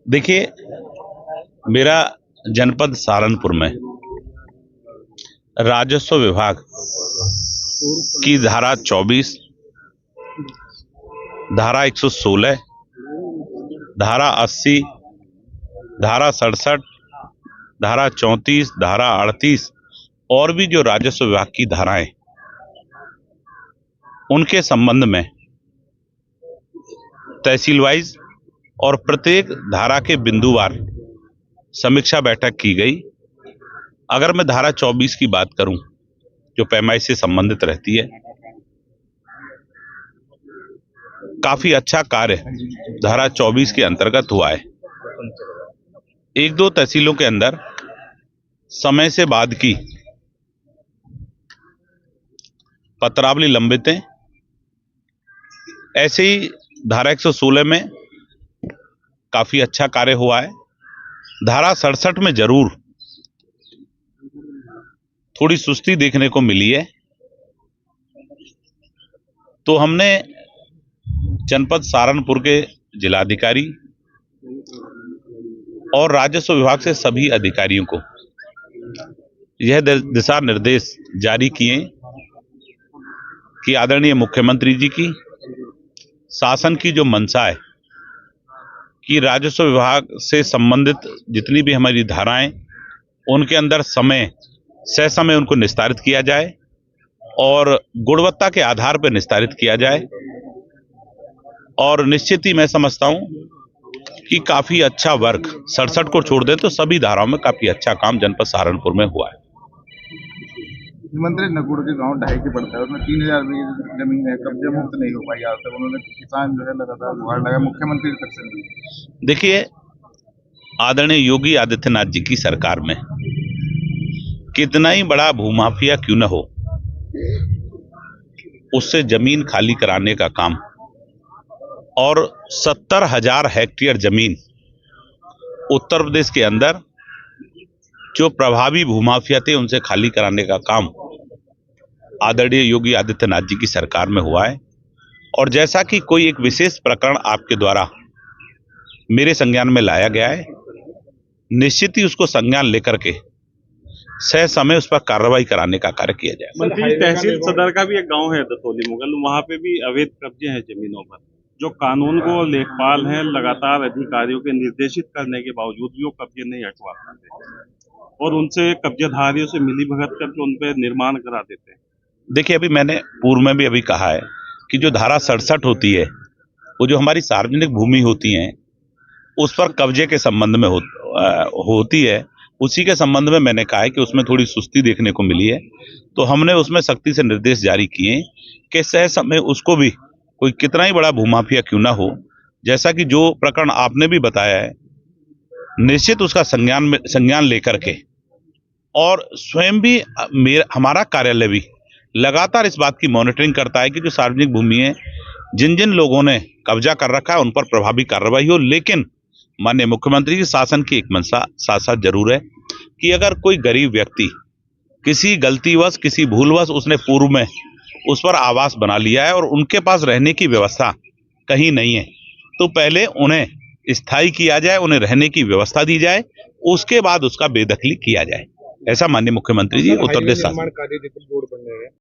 देखिए, मेरा जनपद सहारनपुर में राजस्व विभाग की धारा 24, धारा 116, धारा 80, धारा 67, धारा 34, धारा 38 और भी जो राजस्व विभाग की धाराएं, उनके संबंध में तहसील वाइज और प्रत्येक धारा के बिंदुवार समीक्षा बैठक की गई। अगर मैं धारा 24 की बात करूं, जो पैमाइश से संबंधित रहती है, काफी अच्छा कार्य धारा 24 के अंतर्गत हुआ है। एक दो तहसीलों के अंदर समय से बाद की पत्रावली लंबित है। ऐसे ही धारा 116 में काफी अच्छा कार्य हुआ है। धारा 67 में जरूर थोड़ी सुस्ती देखने को मिली है। तो हमने जनपद सहारनपुर के जिलाधिकारी और राजस्व विभाग से सभी अधिकारियों को यह दिशा निर्देश जारी किए कि आदरणीय मुख्यमंत्री जी की शासन की जो मंशा है कि राजस्व विभाग से संबंधित जितनी भी हमारी धाराएं, उनके अंदर समय उनको निस्तारित किया जाए और गुणवत्ता के आधार पर निस्तारित किया जाए। और निश्चित ही मैं समझता हूं कि काफी अच्छा वर्क 67 को छोड़ दें तो सभी धाराओं में काफी अच्छा काम जनपद सहारनपुर में हुआ है। मुख्यमंत्री नकुड़ के गांव ढाई के पड़ता है, उसमें 3000 बीघे जमीन है, कब्जा मुक्त नहीं हो पाई आज तक। उन्होंने किसान जो है लगातार गुहार लगा मुख्यमंत्री तक से। देखिए, आदरणीय योगी आदित्यनाथ जी की सरकार में कितना ही बड़ा भूमाफिया क्यों न हो, उससे जमीन खाली कराने का काम और 70,000 हेक्टेयर जमीन उत्तर प्रदेश के अंदर जो प्रभावी भूमाफिया थे उनसे खाली कराने का काम आदरणीय योगी आदित्यनाथ जी की सरकार में हुआ है। और जैसा कि कोई एक विशेष प्रकरण आपके द्वारा मेरे संज्ञान में लाया गया है, निश्चित ही उसको संज्ञान लेकर के समय उस पर कार्रवाई कराने का कार्य किया जाए। मंत्री, तहसील सदर का भी एक गांव है दतौली मुगल, वहां पे भी अवैध कब्जे हैं जमीनों पर। जो कानून को लेखपाल हैं, लगातार अधिकारियों के निर्देशित करने के बावजूद भी वो कब्जे नहीं हटवा पाते और उनसे कब्जेधारियों से मिली भगत करके उन पे निर्माण करा देते हैं। देखिए, अभी मैंने पूर्व में भी अभी कहा है कि जो धारा 67 होती है, वो जो हमारी सार्वजनिक भूमि होती है उस पर कब्जे के संबंध में होती है, उसी के संबंध में मैंने कहा है कि उसमें थोड़ी सुस्ती देखने को मिली है। तो हमने उसमें सख्ती से निर्देश जारी किए कि समय उसको भी कोई कितना ही बड़ा भूमाफिया क्यों ना हो, जैसा कि जो प्रकरण आपने भी बताया है, निश्चित उसका संज्ञान लेकर के और स्वयं भी हमारा कार्यालय भी लगातार इस बात की मॉनिटरिंग करता है कि जो सार्वजनिक भूमि है, जिन जिन लोगों ने कब्जा कर रखा है उन पर प्रभावी कार्रवाई हो। लेकिन माननीय मुख्यमंत्री जी शासन की एक मंशा साथ साथ जरूर है कि अगर कोई गरीब व्यक्ति किसी गलतीवश, किसी भूलवश उसने पूर्व में उस पर आवास बना लिया है और उनके पास रहने की व्यवस्था कहीं नहीं है, तो पहले उन्हें स्थायी किया जाए, उन्हें रहने की व्यवस्था दी जाए, उसके बाद उसका बेदखली किया जाए। ऐसा माननीय मुख्यमंत्री जी उत्तर प्रदेश शासन